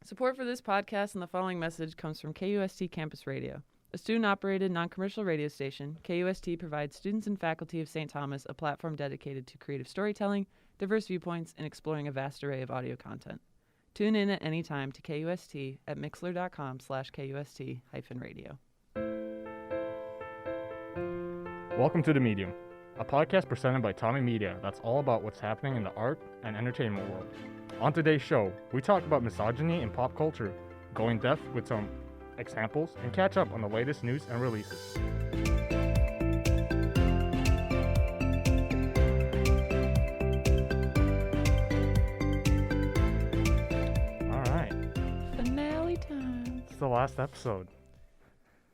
Support for this podcast and the following message comes from KUST Campus Radio. A student-operated, non-commercial radio station, KUST provides students and faculty of St. Thomas a platform dedicated to creative storytelling, diverse viewpoints, and exploring a vast array of audio content. Tune in at any time to KUST at mixler.com/KUST-radio. Welcome to The Medium, a podcast presented by TommieMedia that's all about what's happening in the art and entertainment world. On today's show, we talk about misogyny in pop culture, go in depth with some examples, and catch up on the latest news and releases. Alright. Finale time. It's the last episode.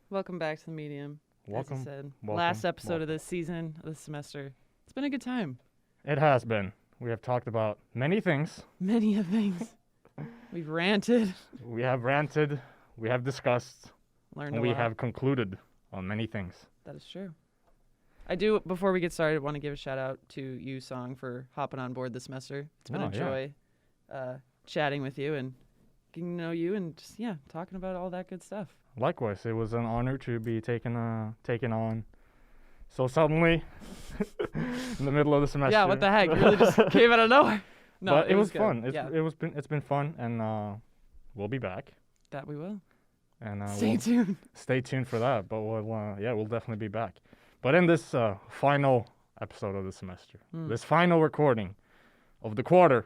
Welcome back to The Medium. Welcome. As I said, Welcome. last episode of this season, of this semester. It's been a good time. It has been. We have talked about many things. Many of things. We've ranted. We have ranted. We have discussed. Learned And a we lot. have concluded on many things. That is true. I do, before we get started, want to give a shout out to you, Song, for hopping on board this semester. It's been a joy chatting with you and getting to know you and just, talking about all that good stuff. Likewise, it was an honor to be taken on so suddenly in the middle of the semester. Yeah, what the heck? You really just came out of nowhere. No, but it was good. fun. Yeah. It's been fun, and we'll be back. That we will. And Stay tuned. Stay tuned for that. But we'll definitely be back. But in this final episode of the semester, this final recording of the quarter,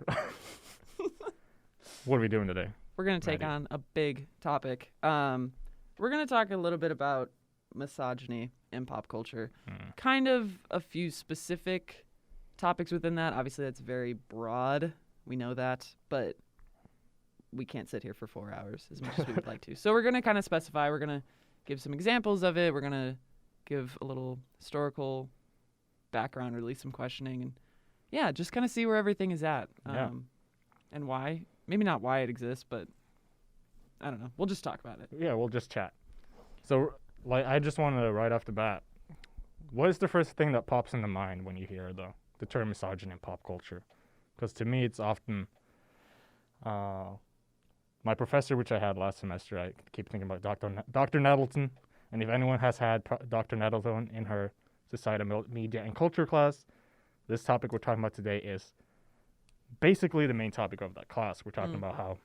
what are we doing today? We're going to take Maddie? on a big topic. We're going to talk a little bit about misogyny in pop culture. Kind of a few specific topics within that. Obviously, that's very broad. We know that. But we can't sit here for 4 hours as much as we would like to. So we're going to kind of specify. We're going to give some examples of it. We're going to give a little historical background, release some questioning, and just kind of see where everything is at and why. Maybe not why it exists, but I don't know. We'll just talk about it. Yeah, we'll just chat. So, I just want to, right off the bat, what is the first thing that pops into mind when you hear the term misogyny in pop culture? Because to me, it's often my professor, which I had last semester. I keep thinking about Dr. Nettleton, and if anyone has had Dr. Nettleton in her Society of Media and Culture class, this topic we're talking about today is basically the main topic of that class. We're talking about how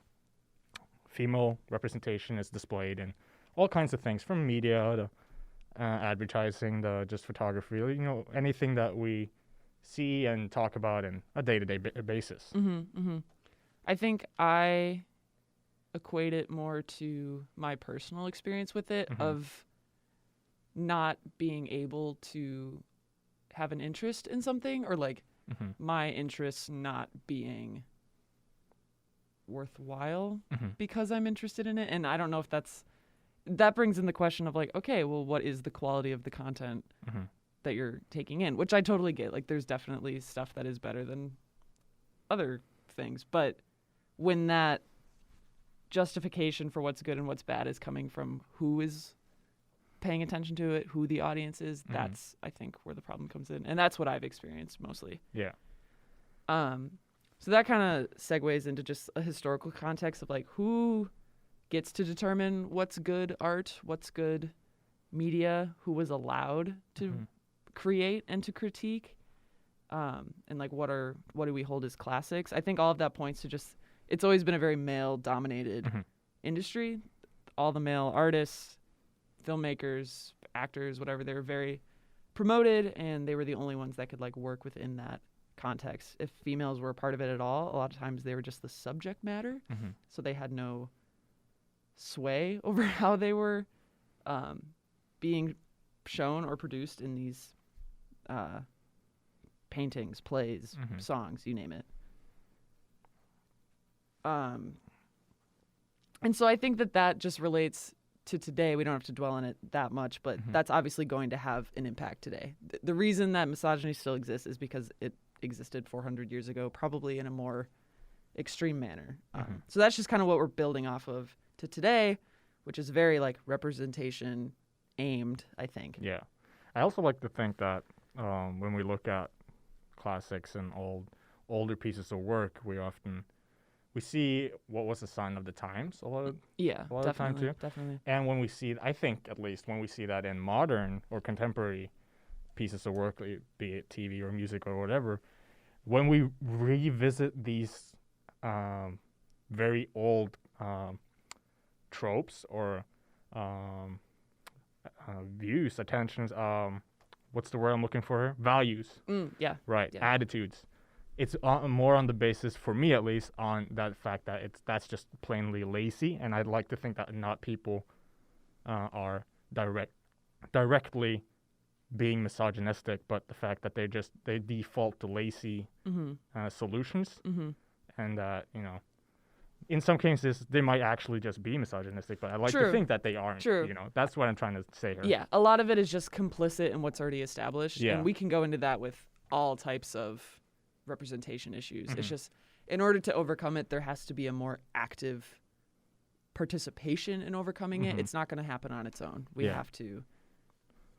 female representation is displayed in all kinds of things, from media to advertising to just photography, anything that we see and talk about in a day-to-day basis. I think I equate it more to my personal experience with it of not being able to have an interest in something, or my interests not being worthwhile because I'm interested in it. And I don't know if that brings in the question of okay, well, what is the quality of the content that you're taking in, which I totally get. There's definitely stuff that is better than other things, but when that justification for what's good and what's bad is coming from who is paying attention to it, who the audience is, that's, I think, where the problem comes in. And that's what I've experienced mostly. Yeah. So that kind of segues into just a historical context of who gets to determine what's good art, what's good media, who was allowed to create and to critique, and what do we hold as classics. I think all of that points to just, it's always been a very male-dominated industry. All the male artists, filmmakers, actors, whatever, they were very promoted, and they were the only ones that could work within that context. If females were a part of it at all, a lot of times they were just the subject matter, so they had no sway over how they were being shown or produced in these paintings, plays, songs, you name it. And so I think that just relates to today. We don't have to dwell on it that much, but that's obviously going to have an impact today. The reason that misogyny still exists is because it existed 400 years ago, probably in a more extreme manner. So that's just kind of what we're building off of to today, which is very representation aimed, I think. Yeah. I also like to think that when we look at classics and older pieces of work, we often we see what was the sign of the times a lot of Yeah, a lot of time definitely, too. definitely. And when we see, I think at least when we see that in modern or contemporary pieces of work, be it TV or music or whatever, when we revisit these very old tropes or views, attentions, what's the word I'm looking for here? Values, Yeah. right? Yeah. Attitudes. It's more on the basis, for me at least, on that fact that that's just plainly lazy, and I'd like to think that not people are directly being misogynistic, but the fact that they default to lazy solutions, and in some cases they might actually just be misogynistic, but I like to think that they aren't. True. That's what I'm trying to say here. Yeah, a lot of it is just complicit in what's already established, Yeah. and we can go into that with all types of representation issues. It's just, in order to overcome it, there has to be a more active participation in overcoming it. It's not going to happen on its own. We have to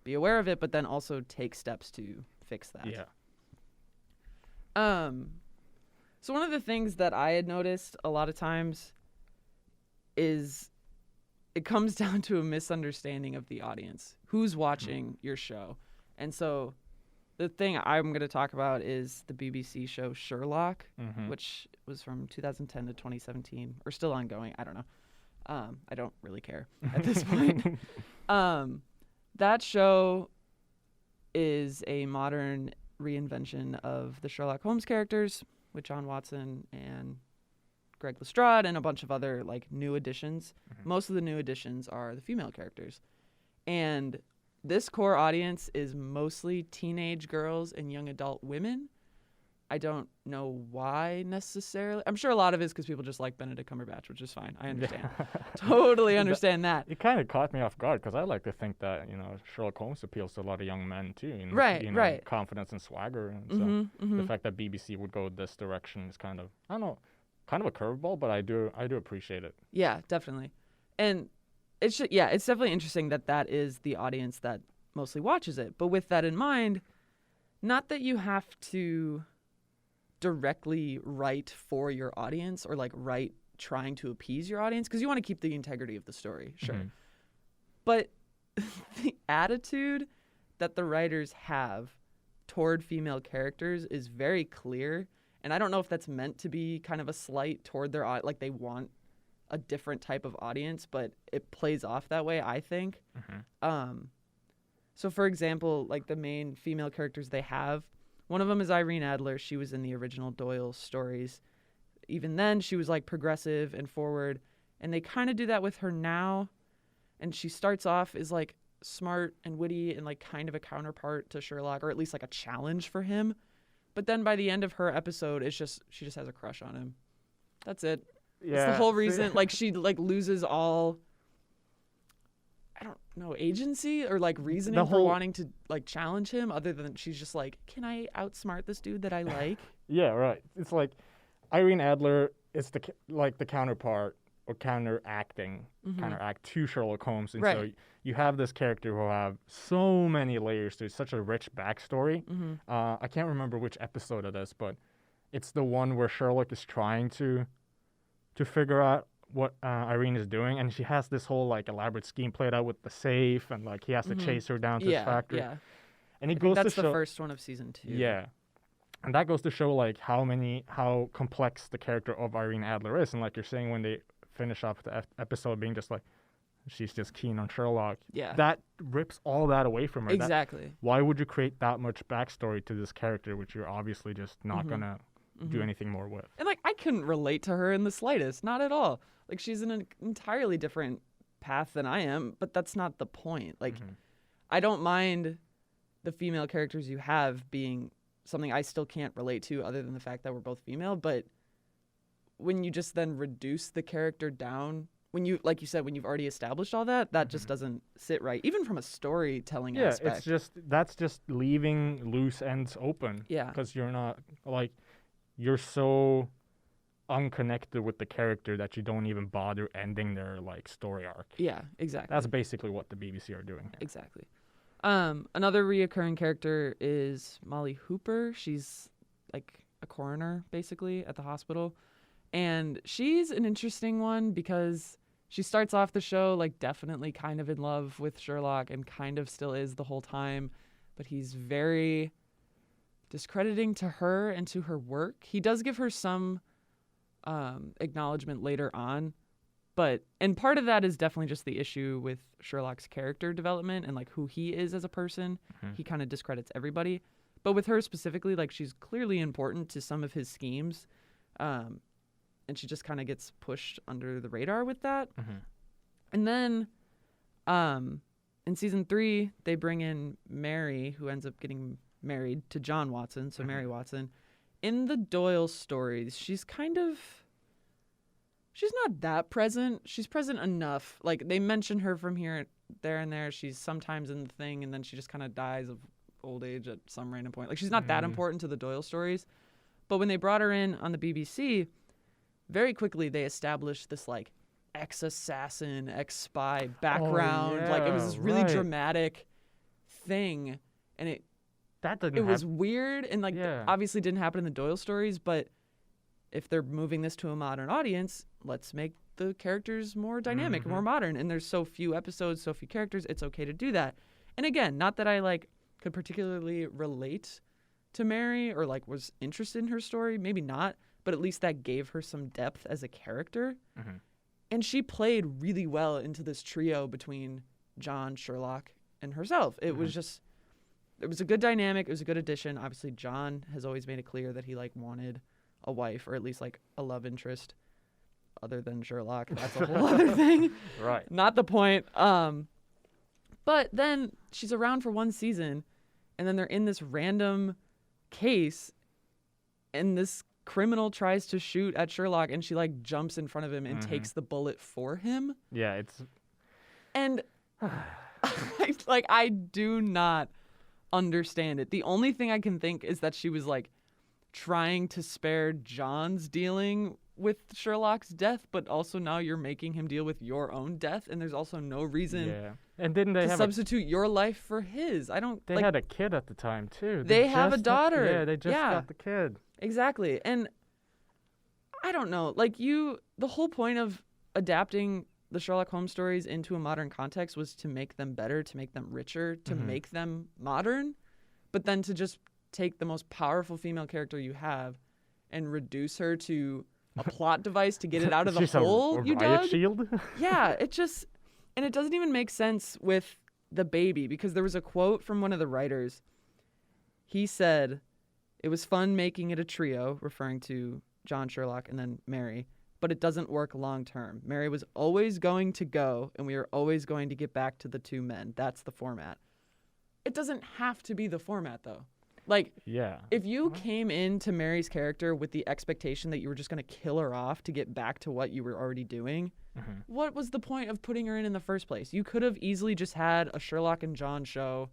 be aware of it, but then also take steps to fix that. Yeah. So one of the things that I had noticed a lot of times is it comes down to a misunderstanding of the audience, who's watching your show. And so the thing I'm going to talk about is the BBC show Sherlock, which was from 2010 to 2017, or still ongoing. I don't know. I don't really care at this point. That show is a modern reinvention of the Sherlock Holmes characters with John Watson and Greg Lestrade and a bunch of other new additions. Most of the new additions are the female characters. And this core audience is mostly teenage girls and young adult women. I don't know why necessarily. I'm sure a lot of it is because people just like Benedict Cumberbatch, which is fine. I understand. Totally understand that. It kind of caught me off guard because I like to think that, Sherlock Holmes appeals to a lot of young men too. Right. Confidence and swagger. And so the fact that BBC would go this direction is kind of, I don't know, kind of a curveball, but I do appreciate it. Yeah, definitely. And it's definitely interesting that is the audience that mostly watches it. But with that in mind, not that you have to directly write for your audience or write trying to appease your audience, because you want to keep the integrity of the story, sure. But the attitude that the writers have toward female characters is very clear, and I don't know if that's meant to be kind of a slight toward their audience, they want a different type of audience, but it plays off that way, I think. So for example, the main female characters they have, one of them is Irene Adler. She was in the original Doyle stories. Even then, she was progressive and forward. And they kind of do that with her now. And she starts off as smart and witty and kind of a counterpart to Sherlock, or at least a challenge for him. But then by the end of her episode, she just has a crush on him. That's it. Yeah. That's the whole reason. She loses all, I don't know, agency or reasoning for wanting to challenge him, other than she's just can I outsmart this dude that I like? Yeah, right. It's Irene Adler is the counterpart or counteract to Sherlock Holmes, and so you have this character who have so many layers to it, such a rich backstory. I can't remember which episode it is, but it's the one where Sherlock is trying to figure out what Irene is doing, and she has this whole elaborate scheme played out with the safe, and he has to chase her down to his factory. Yeah. And I think that's the first one of season 2. Yeah. And that goes to show how complex the character of Irene Adler is, and you're saying, when they finish off the episode being just she's just keen on Sherlock. Yeah. That rips all that away from her. Exactly. Why would you create that much backstory to this character, which you're obviously just not gonna do anything more with? And I couldn't relate to her in the slightest, not at all. She's in an entirely different path than I am, but that's not the point. I don't mind the female characters you have being something I still can't relate to, other than the fact that we're both female. But when you just then reduce the character down, when you, like you said, when you've already established all that, that just doesn't sit right, even from a storytelling aspect. Yeah, that's just leaving loose ends open. Yeah. Because you're not, you're so unconnected with the character that you don't even bother ending their story arc. Yeah, exactly. That's basically what the BBC are doing here. Exactly. Another reoccurring character is Molly Hooper. She's a coroner basically at the hospital, And she's an interesting one because she starts off the show like definitely kind of in love with Sherlock and kind of still is the whole time, but he's very discrediting to her and to her work. He does give her some acknowledgement later on, and part of that is definitely just the issue with Sherlock's character development and like who he is as a person. He kind of discredits everybody, but with her specifically, like she's clearly important to some of his schemes, and she just kind of gets pushed under the radar with that. And then in season 3 they bring in Mary, who ends up getting married to John Watson, so Mary Watson. In the Doyle stories, she's not that present. She's present enough. Like, they mention her from here, there, and there. She's sometimes in the thing, and then she just kind of dies of old age at some random point. Like, she's not that important to the Doyle stories. But when they brought her in on the BBC, very quickly they established this, like, ex-assassin, ex-spy background. Like, it was this really dramatic thing. And it was weird and, like, obviously didn't happen in the Doyle stories, but if they're moving this to a modern audience, let's make the characters more dynamic, more modern. And there's so few episodes, so few characters, it's okay to do that. And again, not that I like could particularly relate to Mary or like was interested in her story, maybe not, but at least that gave her some depth as a character. And she played really well into this trio between John, Sherlock, and herself. It was a good dynamic. It was a good addition. Obviously, John has always made it clear that he like wanted a wife or at least like a love interest other than Sherlock. That's a whole other thing. Right. Not the point. But then she's around for one season and then they're in this random case and this criminal tries to shoot at Sherlock and she like jumps in front of him and takes the bullet for him. Yeah, it's... And I do not understand it. The only thing I can think is that she was like trying to spare John's dealing with Sherlock's death, but also now you're making him deal with your own death, and there's also no reason and didn't they to substitute your life for his. They had a kid at the time too. They have a daughter. They just got the kid. Exactly. And I don't know, like the whole point of adapting the Sherlock Holmes stories into a modern context was to make them better, to make them richer, to make them modern, but then to just take the most powerful female character you have and reduce her to a plot device to get it out of the hole you dug. Shield? Yeah, it doesn't even make sense with the baby, because there was a quote from one of the writers. He said, "It was fun making it a trio," referring to John, Sherlock, and then Mary, "but it doesn't work long term. Mary was always going to go, and we are always going to get back to the two men. That's the format." It doesn't have to be the format, though. Like, if you came into Mary's character with the expectation that you were just going to kill her off to get back to what you were already doing, what was the point of putting her in the first place? You could have easily just had a Sherlock and John show,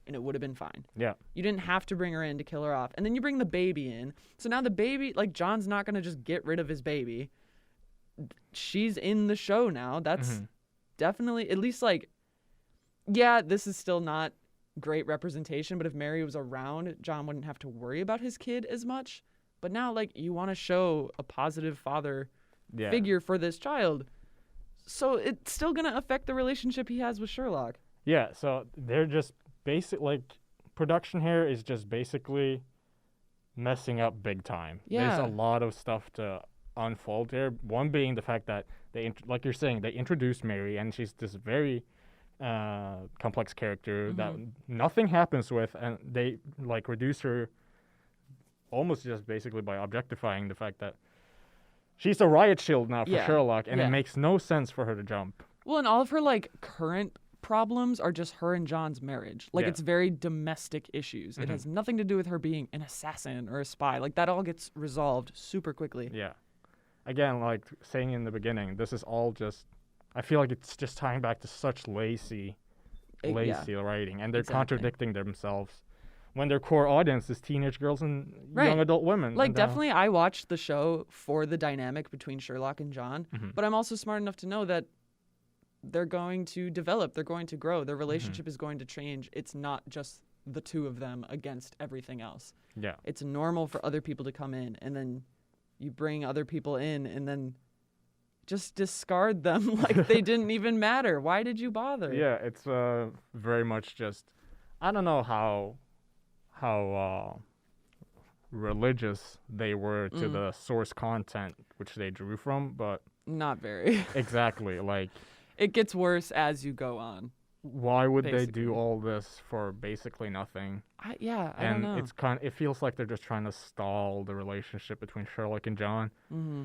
and it would have been fine. Yeah. You didn't have to bring her in to kill her off. And then you bring the baby in. So now the baby, like, John's not going to just get rid of his baby. She's in the show now. That's definitely, at least, like, this is still not great representation, but if Mary was around, John wouldn't have to worry about his kid as much. But now, like, you want to show a positive father figure for this child, so it's still gonna affect the relationship he has with Sherlock. So they're just production here is just basically messing up big time. There's a lot of stuff to unfold there, one being the fact that like you're saying, they introduced Mary and she's this very complex character that nothing happens with, and they like reduce her almost just basically by objectifying the fact that she's a riot shield now for Sherlock, and it makes no sense for her to jump. Well, and all of her like current problems are just her and John's marriage. Like it's very domestic issues. It has nothing to do with her being an assassin or a spy. Like that all gets resolved super quickly. Yeah. Again, like saying in the beginning, this is all just, I feel like it's just tying back to such lazy writing, and they're contradicting themselves when their core audience is teenage girls and young adult women. Like, definitely I watched the show for the dynamic between Sherlock and John, but I'm also smart enough to know that they're going to develop, they're going to grow, their relationship is going to change. It's not just the two of them against everything else. Yeah. It's normal for other people to come in, and then you bring other people in and then just discard them like they didn't even matter. Why did you bother? Yeah, it's very much just, I don't know how religious they were to the source content which they drew from, but not very. Exactly, like it gets worse as you go on. Why would they do all this for basically nothing? I don't know. It feels like they're just trying to stall the relationship between Sherlock and John. Mm-hmm.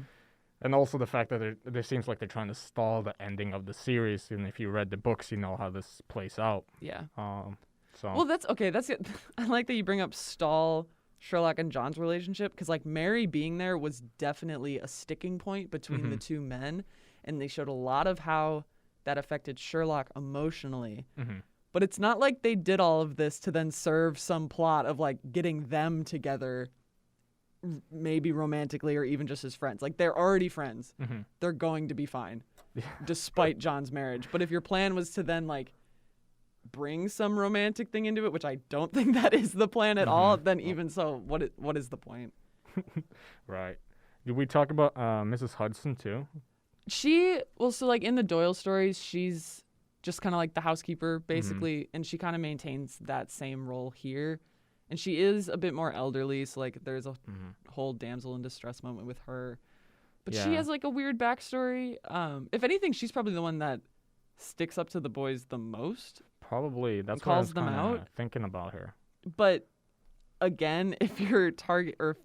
And also the fact that it seems like they're trying to stall the ending of the series. And if you read the books, you know how this plays out. Yeah. So. Well, that's okay. That's it. I like that you bring up stall Sherlock and John's relationship, because like Mary being there was definitely a sticking point between the two men, and they showed a lot of how that affected Sherlock emotionally. Mm-hmm. But it's not like they did all of this to then serve some plot of like getting them together, maybe romantically or even just as friends. Like they're already friends. Mm-hmm. They're going to be fine despite John's marriage. But if your plan was to then like bring some romantic thing into it, which I don't think that is the plan at all, then even so, what is the point? Right. Did we talk about Mrs. Hudson too? So like in the Doyle stories, she's just kind of like the housekeeper basically, and she kind of maintains that same role here. And she is a bit more elderly, so like there's a whole damsel in distress moment with her. But she has like a weird backstory. If anything, she's probably the one that sticks up to the boys the most. Probably. That's what calls them out. Thinking about her. But again, if your target, or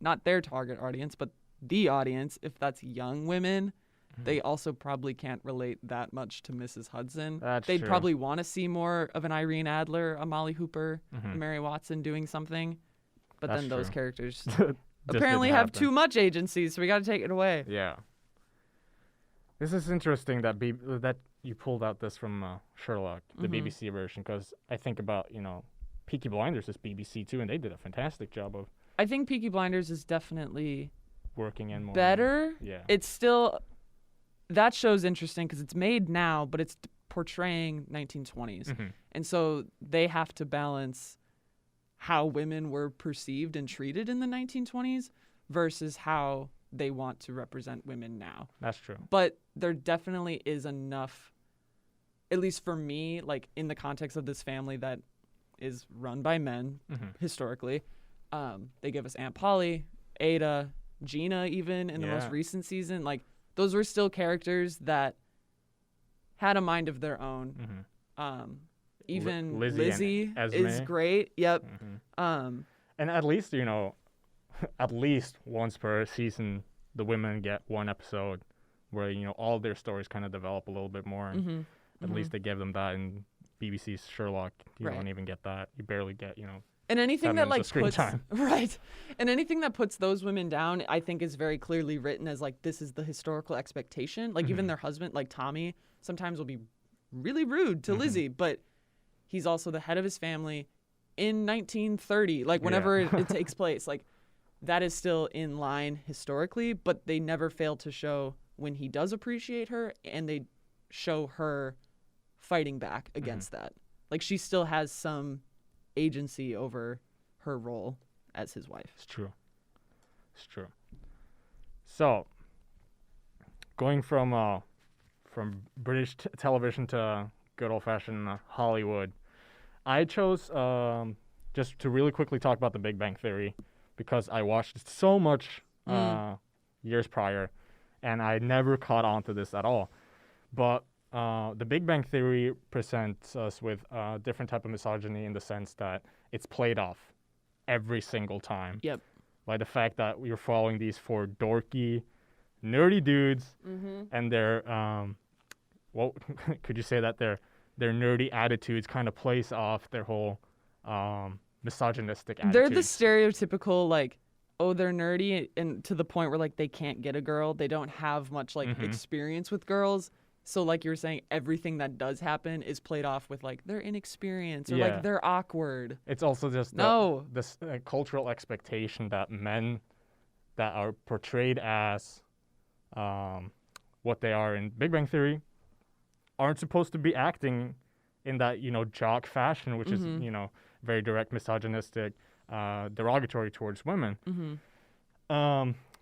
not their target audience, but the audience, if that's young women, they also probably can't relate that much to Mrs. Hudson. They'd true. probably want to see more of an Irene Adler, a Molly Hooper, a Mary Watson doing something. But then those characters apparently have too much agency, so we got to take it away. Yeah. This is interesting that that you pulled out this from Sherlock, the BBC version, because I think about, Peaky Blinders is BBC too, and they did a fantastic job of... I think Peaky Blinders is definitely... working in more. Better. Yeah. It's still... That show's interesting because it's made now, but it's portraying 1920s. And so they have to balance how women were perceived and treated in the 1920s versus how they want to represent women now. That's true. But there definitely is enough, at least for me, like in the context of this family that is run by men historically. They give us Aunt Polly, Ada, Gina even in the most recent season. Like, those were still characters that had a mind of their own. Even Lizzie is great. Yep. And at least, at least once per season, the women get one episode where, all their stories kind of develop a little bit more. And at least they give them that. In BBC's Sherlock, you don't even get that. You barely get, And anything that like screen time. Right, and anything that puts those women down, I think is very clearly written as like this is the historical expectation. Like even their husband, like Tommy, sometimes will be really rude to Lizzie, but he's also the head of his family in 1930. Like whenever it takes place, like that is still in line historically. But they never fail to show when he does appreciate her, and they show her fighting back against that. Like she still has some agency over her role as his wife. It's true. So, going from British television to good old-fashioned Hollywood, I chose just to really quickly talk about The Big Bang Theory because I watched it so much years prior, and I never caught on to this at all. But The Big Bang Theory presents us with a different type of misogyny in the sense that it's played off every single time. Yep. By the fact that you're following these four dorky, nerdy dudes, and their could you say that their nerdy attitudes kind of plays off their whole misogynistic attitudes. They're the stereotypical like, oh, they're nerdy, and to the point where like they can't get a girl. They don't have much like experience with girls. So like you were saying, everything that does happen is played off with like they're inexperienced or like they're awkward. It's also just this cultural expectation that men that are portrayed as what they are in Big Bang Theory aren't supposed to be acting in that, jock fashion, which is, very direct, misogynistic, derogatory towards women.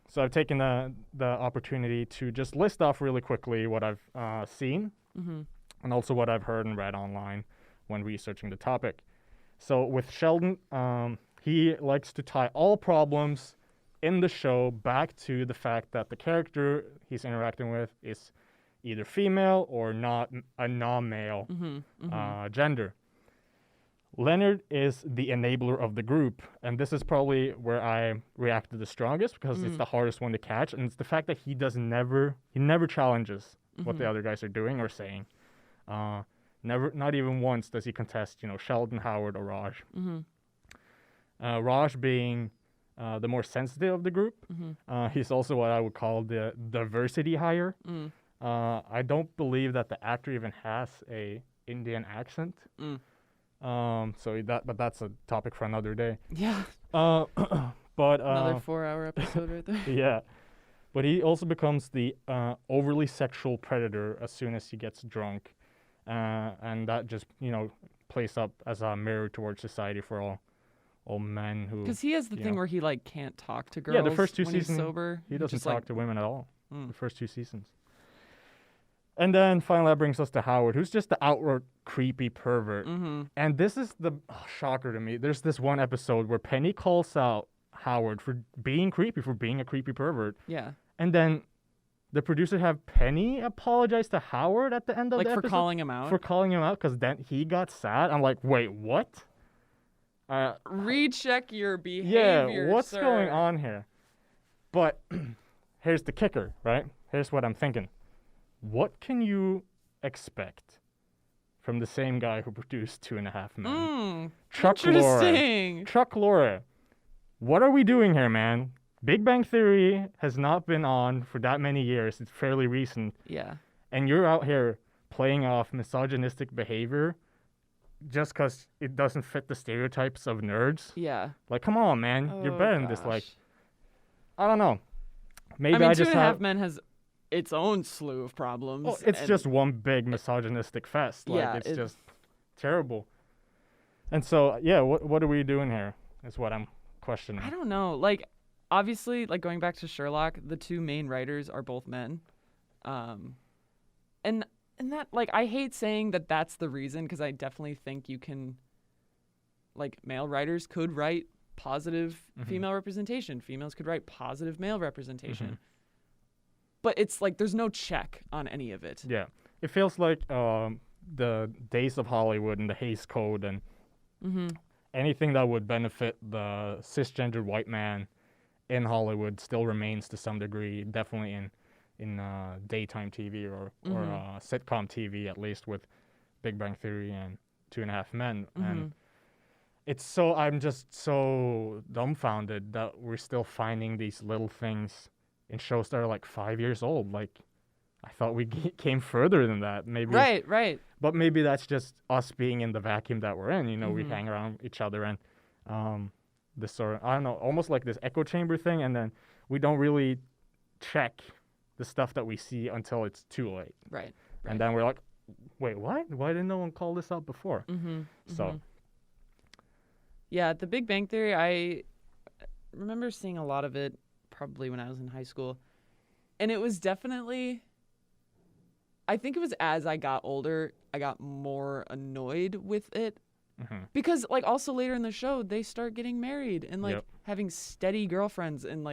So I've taken the opportunity to just list off really quickly what I've seen and also what I've heard and read online when researching the topic. So with Sheldon, he likes to tie all problems in the show back to the fact that the character he's interacting with is either female or not a non-male gender. Leonard is the enabler of the group, and this is probably where I reacted the strongest because it's the hardest one to catch, and it's the fact that he never challenges what the other guys are doing or saying. Not even once does he contest, Sheldon, Howard, or Raj. Raj being the more sensitive of the group. He's also what I would call the diversity hire. I don't believe that the actor even has a Indian accent. But that's a topic for another day. Yeah. But another 4-hour episode right there. Yeah. But he also becomes the overly sexual predator as soon as he gets drunk. And that just, plays up as a mirror towards society for all men who... Because he has the thing where he, can't talk to girls. Yeah, the first 2 when seasons, he's sober. he doesn't talk to women at all. The first 2 seasons. And then finally that brings us to Howard, who's just the outward creepy pervert. And this is the shocker to me. There's this one episode where Penny calls out Howard for being creepy, for being a creepy pervert. Yeah. And then the producer have Penny apologize to Howard at the end of the episode. For calling him out? For calling him out, because then he got sad. I'm like, wait, what? Recheck your behavior, yeah, what's sir. going on here? But here's the kicker, right? Here's what I'm thinking. What can you expect from the same guy who produced 2.5 Men? Chuck Lorre. Chuck Lorre. What are we doing here, man? Big Bang Theory has not been on for that many years. It's fairly recent. Yeah. And you're out here playing off misogynistic behavior just because it doesn't fit the stereotypes of nerds. Yeah. Come on, man. Oh, you're better than this. I don't know. Maybe I mean, just 2.5 Men has its own slew of problems. Well, it's just one big misogynistic fest. It's just terrible. And so, yeah, what are we doing here is what I'm questioning. I don't know. Obviously, going back to Sherlock, the 2 main writers are both men. And that, I hate saying that that's the reason, because I definitely think you can, male writers could write positive female representation. Females could write positive male representation. But it's there's no check on any of it. Yeah. It feels like the days of Hollywood and the Hays Code and anything that would benefit the cisgendered white man in Hollywood still remains to some degree, definitely in daytime TV or sitcom TV, at least with Big Bang Theory and 2.5 Men. And I'm just so dumbfounded that we're still finding these little things in shows that are 5 years old. I thought we came further than that. Maybe Right. But maybe that's just us being in the vacuum that we're in. We hang around each other and this sort of, I don't know, almost like this echo chamber thing, and then we don't really check the stuff that we see until it's too late. Right. And then we're like, wait, what? Why didn't no one call this out before? So. Yeah, the Big Bang Theory, I remember seeing a lot of it probably when I was in high school. And it was definitely, I think it was as I got older, I got more annoyed with it. Because, also later in the show, they start getting married and, having steady girlfriends. And,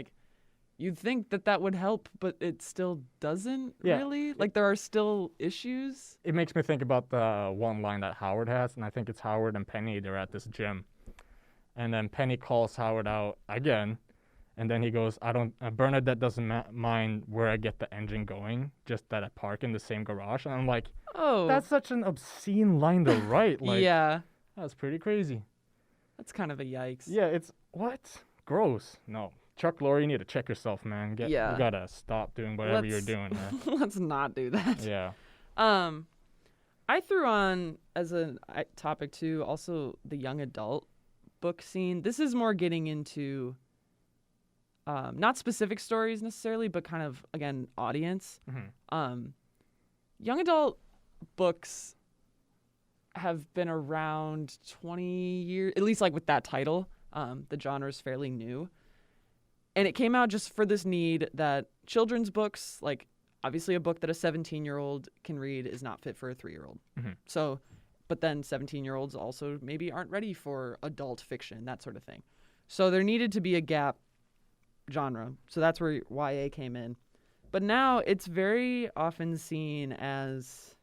you'd think that would help, but it still doesn't really. There are still issues. It makes me think about the one line that Howard has, and I think it's Howard and Penny. They're at this gym. And then Penny calls Howard out again. And then he goes, Bernadette doesn't mind where I get the engine going, just that I park in the same garage. And I'm like, oh, that's such an obscene line to write. Yeah. That's pretty crazy. That's kind of a yikes. Yeah, it's, what? Gross. No. Chuck Lorre, you need to check yourself, man. You gotta stop doing whatever you're doing, man. Let's not do that. Yeah. I threw on, as a topic too, also the young adult book scene. This is more getting into not specific stories necessarily, but kind of, again, audience. Young adult books have been around 20 years, at least with that title. The genre is fairly new. And it came out just for this need that children's books, like obviously a book that a 17-year-old can read is not fit for a 3-year-old. So, but then 17-year-olds also maybe aren't ready for adult fiction, that sort of thing. So there needed to be a gap genre. So that's where YA came in. But now it's very often seen as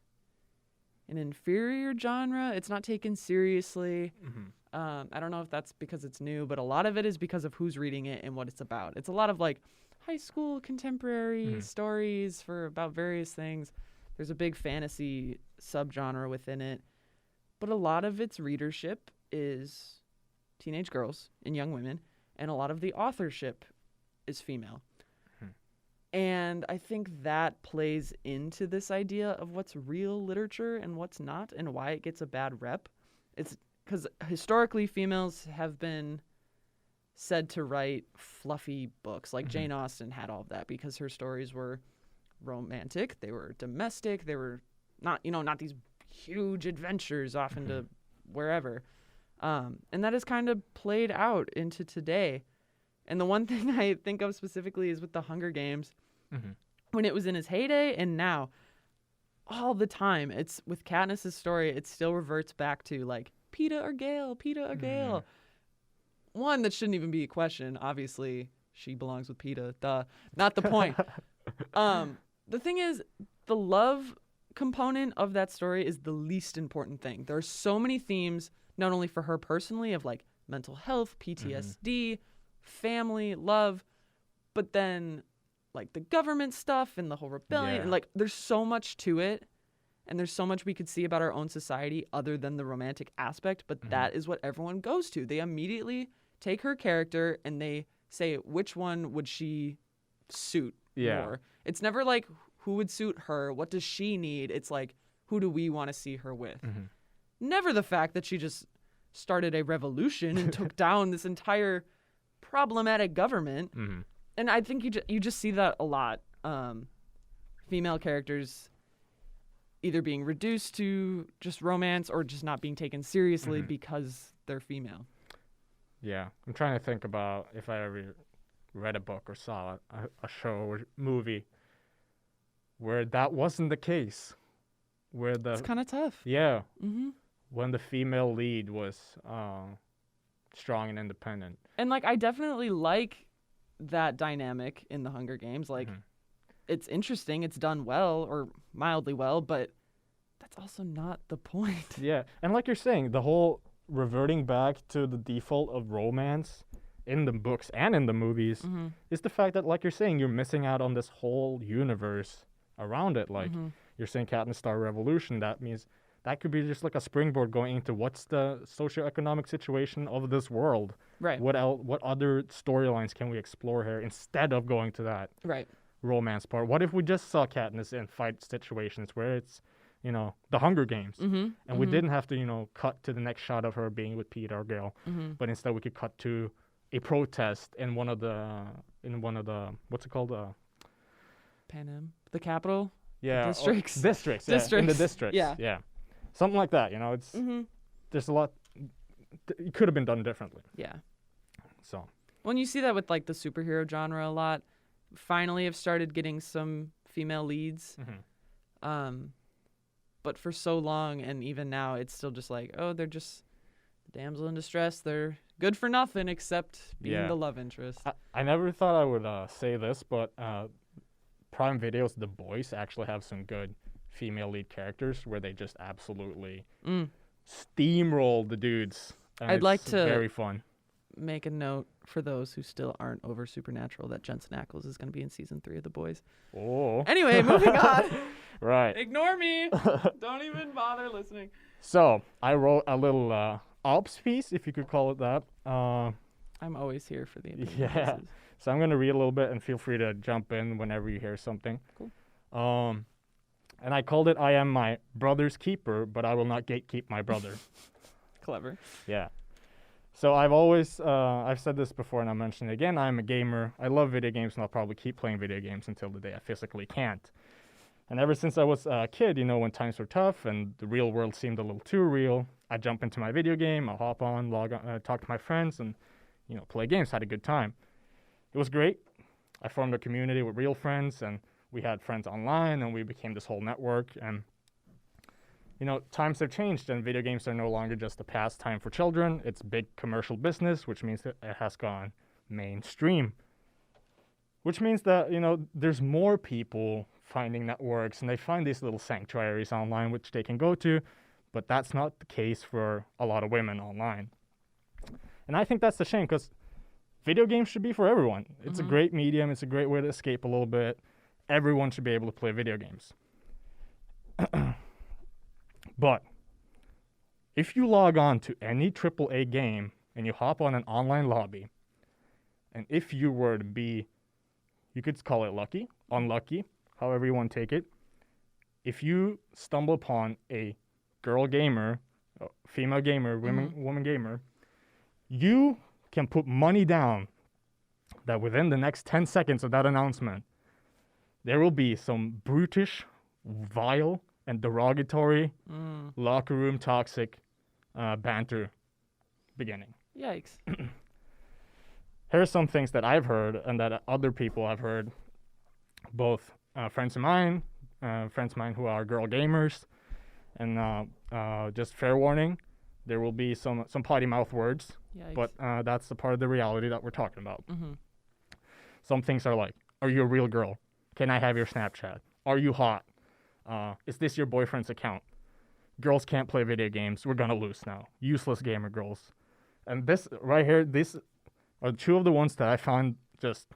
an inferior genre. It's not taken seriously. I don't know if that's because it's new, but a lot of it is because of who's reading it and what it's about. It's a lot of like high school contemporary stories about various things. There's a big fantasy subgenre within it, but a lot of its readership is teenage girls and young women, and a lot of the authorship is female. And I think that plays into this idea of what's real literature and what's not, and why it gets a bad rep. It's because historically females have been said to write fluffy books. Like Jane Austen had all of that because her stories were romantic, they were domestic, they were not these huge adventures off into wherever. And that has kind of played out into today. And the one thing I think of specifically is with the Hunger Games, when it was in its heyday, and now all the time it's with Katniss's story, it still reverts back to like Peeta or Gale. One that shouldn't even be a question. Obviously, she belongs with Peeta. Duh. Not the point. The thing is, the love component of that story is the least important thing. There are so many themes, not only for her personally, of like mental health, PTSD, family, love, but then like the government stuff and the whole rebellion. And like there's so much to it. And there's so much we could see about our own society other than the romantic aspect, but that is what everyone goes to. They immediately take her character and they say, which one would she suit more? It's never like, who would suit her? What does she need? It's like, who do we want to see her with? Never the fact that she just started a revolution and took down this entire problematic government. And I think you just see that a lot. Female characters either being reduced to just romance or just not being taken seriously because they're female. Yeah, I'm trying to think about if I ever read a book or saw a show or movie where that wasn't the case. It's kind of tough. Yeah. When the female lead was strong and independent. And like I definitely like that dynamic in the Hunger Games. Like it's interesting, it's done well or mildly well, but that's also not the point. Yeah, and like you're saying, the whole reverting back to the default of romance in the books and in the movies is the fact that, like you're saying, you're missing out on this whole universe around it. Like you're saying Katniss Star Revolution, that means that could be just like a springboard going into what's the socioeconomic situation of this world. Right. What other storylines can we explore here instead of going to that romance part? What if we just saw Katniss in fight situations where it's, the Hunger Games, and we didn't have to, cut to the next shot of her being with Peeta or Gale, but instead we could cut to a protest in one of the what's it called? Panem, the capital. Yeah, districts. Districts. Yeah, in the districts. Yeah, something like that. It's there's a lot. It could have been done differently. Yeah. So. When you see that with like the superhero genre a lot, finally have started getting some female leads. But for so long, and even now, it's still just like, oh, they're just damsel in distress. They're good for nothing except being the love interest. I never thought I would say this, but Prime Video's The Boys actually have some good female lead characters where they just absolutely steamroll the dudes. And I'd like to very fun. Make a note for those who still aren't over Supernatural that Jensen Ackles is going to be in season 3 of The Boys. Oh. Anyway, moving on. Right. Ignore me. Don't even bother listening. So I wrote a little ops piece, if you could call it that. I'm always here for the opinion pieces. So I'm going to read a little bit and feel free to jump in whenever you hear something. Cool. And I called it, I am my brother's keeper, but I will not gatekeep my brother. Clever. Yeah. So I've always, I've said this before and I'll mention it again, I'm a gamer. I love video games and I'll probably keep playing video games until the day I physically can't. And ever since I was a kid, when times were tough and the real world seemed a little too real, I'd jump into my video game, I'll hop on, log on, talk to my friends and, play games, had a good time. it was great. I formed a community with real friends, and we had friends online, and we became this whole network. And times have changed, and video games are no longer just a pastime for children. It's big commercial business, which means that it has gone mainstream. Which means that, there's more people finding networks, and they find these little sanctuaries online which they can go to, but that's not the case for a lot of women online. And I think that's a shame, because video games should be for everyone. It's a great medium. It's a great way to escape a little bit. Everyone should be able to play video games. But if you log on to any AAA game and you hop on an online lobby, and if you were to be, you could call it lucky, unlucky, however you want to take it, if you stumble upon a girl gamer, female gamer, woman gamer, you can put money down that within the next 10 seconds of that announcement, there will be some brutish, vile, and derogatory, locker room toxic banter beginning. Yikes. Here are some things that I've heard and that other people have heard, both friends of mine who are girl gamers, and just fair warning, there will be some potty mouth words, Yikes. but that's the part of the reality that we're talking about. Mm-hmm. Some things are like, are you a real girl? Can I have your Snapchat? Are you hot? Is this your boyfriend's account? Girls can't play video games. We're going to lose now. Useless gamer girls. And this right here, these are two of the ones that I found just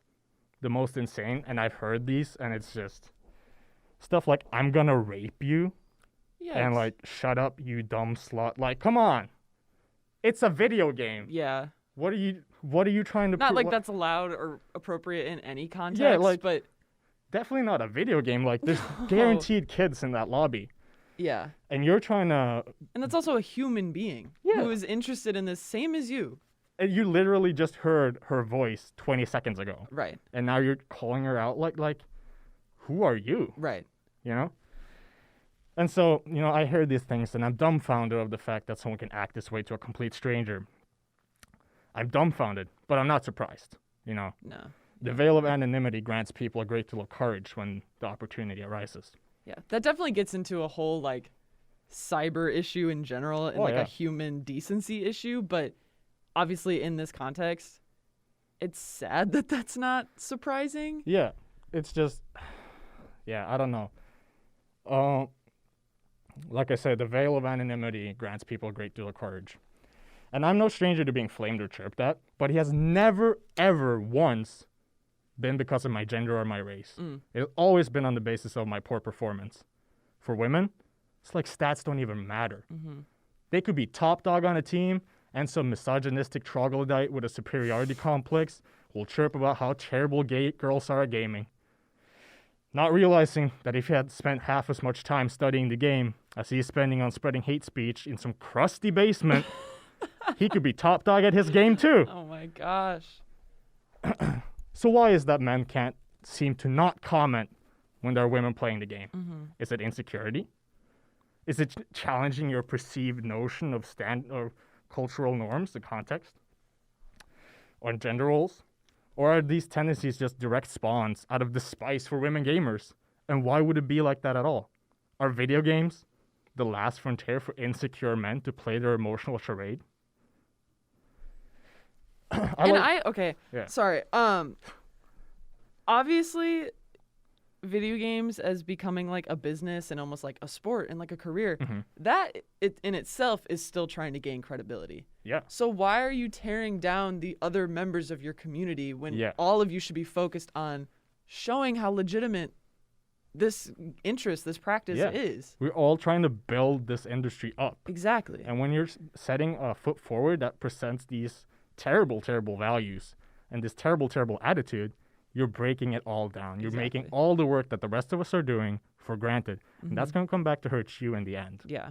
the most insane. And I've heard these, and it's just stuff like, I'm going to rape you. Yikes. And like, shut up, you dumb slut. Like, come on. It's a video game. Yeah. What are you trying to Not like that's allowed or appropriate in any context, Yeah, but definitely not a video game. Like, there's guaranteed kids in that lobby. Yeah. And you're trying to... And that's also a human being who is interested in this, same as you. And you literally just heard her voice 20 seconds ago. Right. And now you're calling her out like who are you? Right. And so, I hear these things, and I'm dumbfounded of the fact that someone can act this way to a complete stranger. I'm dumbfounded, but I'm not surprised, No. The veil of anonymity grants people a great deal of courage when the opportunity arises. Yeah. That definitely gets into a whole, cyber issue in general and, a human decency issue. But obviously in this context, it's sad that that's not surprising. Yeah. It's just, I don't know. Like I said, the veil of anonymity grants people a great deal of courage. And I'm no stranger to being flamed or chirped at, but he has never, ever once been because of my gender or my race. It's always been on the basis of my poor performance. For women, it's like stats don't even matter. They could be top dog on a team, and some misogynistic troglodyte with a superiority complex will chirp about how terrible gay girls are at gaming. Not realizing that if he had spent half as much time studying the game as he is spending on spreading hate speech in some crusty basement, he could be top dog at his game too. Oh my gosh. So why is that men can't seem to not comment when there are women playing the game? Is it insecurity? Is it challenging your perceived notion of or cultural norms, the context? Or gender roles? Or are these tendencies just direct spawns out of despise for women gamers? And why would it be like that at all? Are video games the last frontier for insecure men to play their emotional charade? Sorry. Obviously, video games as becoming a business and almost like a sport and a career, that in itself is still trying to gain credibility. Yeah. So why are you tearing down the other members of your community when all of you should be focused on showing how legitimate this interest, this practice is? We're all trying to build this industry up. Exactly. And when you're setting a foot forward that presents these terrible, terrible values and this terrible, terrible attitude, you're breaking it all down. You're making all the work that the rest of us are doing for granted. And that's going to come back to hurt you in the end. Yeah.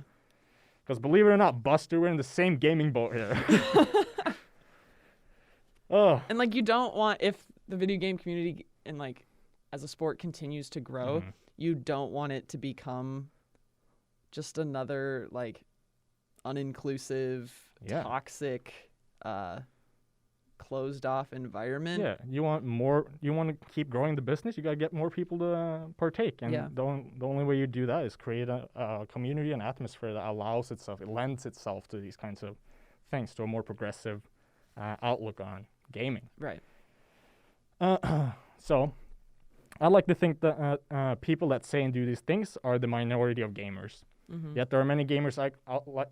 Because believe it or not, Buster, we're in the same gaming boat here. And you don't want, if the video game community and as a sport continues to grow, you don't want it to become just another closed off environment. Yeah, you want more. You want to keep growing the business. You gotta get more people to partake, and the only way you do that is create a community, an atmosphere that allows itself, it lends itself to these kinds of things, to a more progressive outlook on gaming. Right. So, I like to think that people that say and do these things are the minority of gamers. Mm-hmm. Yet there are many gamers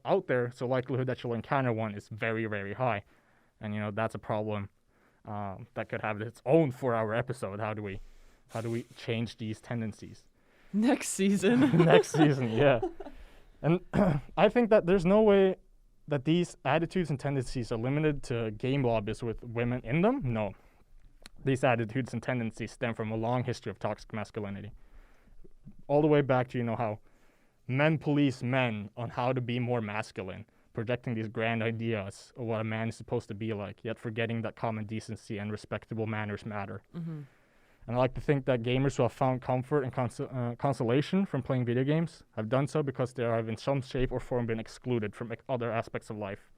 out there, so likelihood that you'll encounter one is very, very high. And, that's a problem that could have its own 4-hour episode. How do we change these tendencies? Next season. Next season, yeah. And I think that there's no way that these attitudes and tendencies are limited to game lobbies with women in them. No. These attitudes and tendencies stem from a long history of toxic masculinity. All the way back to, how men police men on how to be more masculine, projecting these grand ideas of what a man is supposed to be like, yet forgetting that common decency and respectable manners matter. Mm-hmm. And I like to think that gamers who have found comfort and consolation from playing video games have done so because they have in some shape or form been excluded from other aspects of life.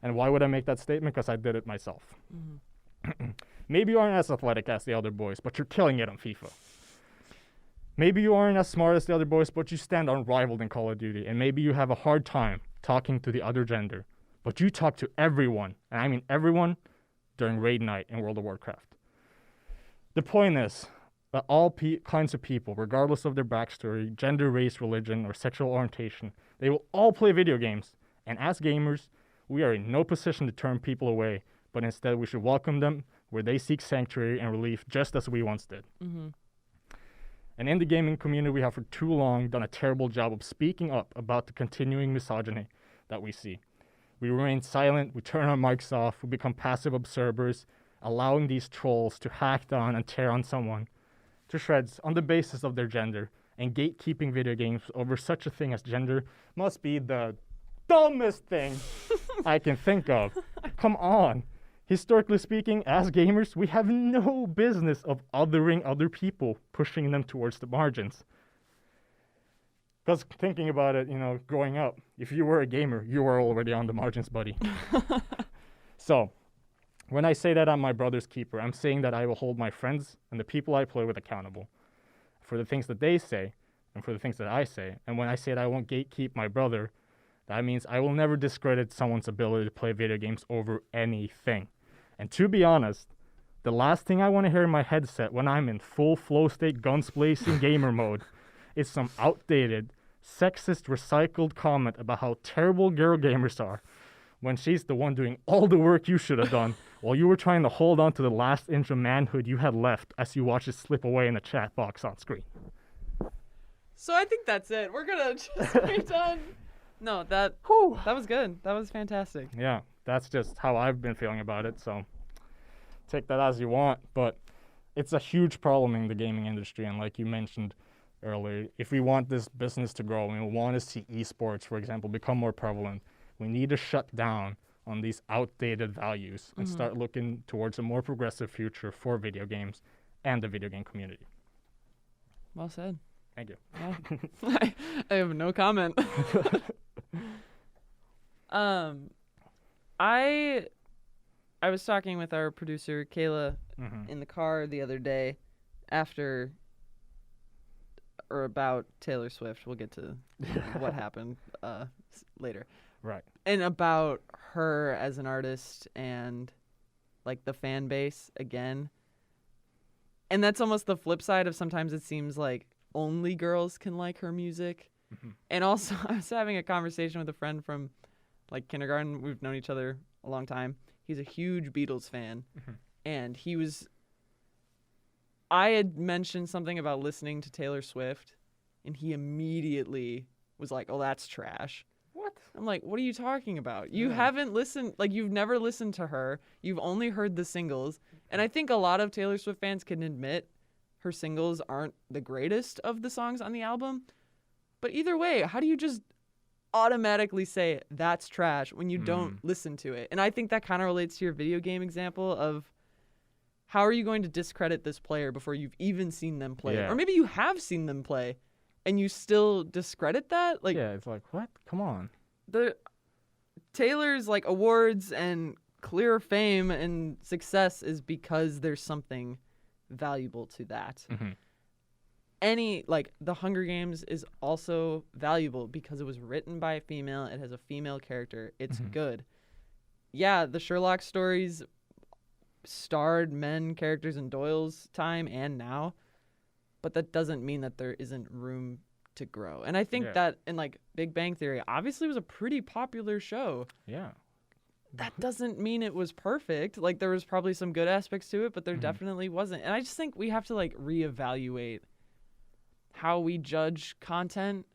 And why would I make that statement? Because I did it myself. Mm-hmm. Maybe you aren't as athletic as the other boys, but you're killing it on FIFA. Maybe you aren't as smart as the other boys, but you stand unrivaled in Call of Duty. And maybe you have a hard time talking to the other gender, but you talk to everyone, and I mean everyone, during raid night in World of Warcraft. The point is that all kinds of people, regardless of their backstory, gender, race, religion, or sexual orientation, they will all play video games. And as gamers, we are in no position to turn people away, but instead we should welcome them where they seek sanctuary and relief just as we once did. Mm-hmm. And in the gaming community, we have for too long done a terrible job of speaking up about the continuing misogyny that we see. We remain silent, we turn our mics off, we become passive observers, allowing these trolls to hack down and tear on someone to shreds on the basis of their gender, and gatekeeping video games over such a thing as gender must be the dumbest thing I can think of. Come on. Historically speaking, as gamers, we have no business of othering other people, pushing them towards the margins. Because thinking about it, growing up, if you were a gamer, you were already on the margins, buddy. So, when I say that I'm my brother's keeper, I'm saying that I will hold my friends and the people I play with accountable for the things that they say and for the things that I say. And when I say that I won't gatekeep my brother, that means I will never discredit someone's ability to play video games over anything. And to be honest, the last thing I want to hear in my headset when I'm in full flow state guns blazing gamer mode is some outdated, sexist, recycled comment about how terrible girl gamers are when she's the one doing all the work you should have done while you were trying to hold on to the last inch of manhood you had left as you watch it slip away in the chat box on screen. So I think that's it. We're going to just be done. No, that was good. That was fantastic. Yeah, that's just how I've been feeling about it, so take that as you want. But it's a huge problem in the gaming industry, and like you mentioned earlier, if we want this business to grow and we want to see esports, for example, become more prevalent, we need to shut down on these outdated values and start looking towards a more progressive future for video games and the video game community. Well said. Thank you. Yeah. I have no comment. I was talking with our producer Kayla in the car the other day after or about Taylor Swift. We'll get to what happened later. Right. And about her as an artist and like the fan base again. And that's almost the flip side of sometimes it seems like only girls can like her music. And also I was having a conversation with a friend from like kindergarten. We've known each other a long time. He's a huge Beatles fan. And I had mentioned something about listening to Taylor Swift and he immediately was like, "Oh, that's trash." What? I'm like, "What are you talking about? You haven't listened, like you've never listened to her. You've only heard the singles." And I think a lot of Taylor Swift fans can admit her singles aren't the greatest of the songs on the album. But either way, how do you just automatically say that's trash when you don't listen to it? And I think that kind of relates to your video game example of how are you going to discredit this player before you've even seen them play? Or maybe you have seen them play and you still discredit that? Like, yeah, it's like, what? Come on. The Taylor's like awards and clear fame and success is because there's something valuable to that. Any, like, The Hunger Games is also valuable because it was written by a female. It has a female character. It's good. Yeah, the Sherlock stories starred men characters in Doyle's time and now, but that doesn't mean that there isn't room to grow. And I think that in, like, Big Bang Theory obviously was a pretty popular show. Yeah. That doesn't mean it was perfect. Like, there was probably some good aspects to it, but there definitely wasn't. And I just think we have to, like, reevaluate how we judge content,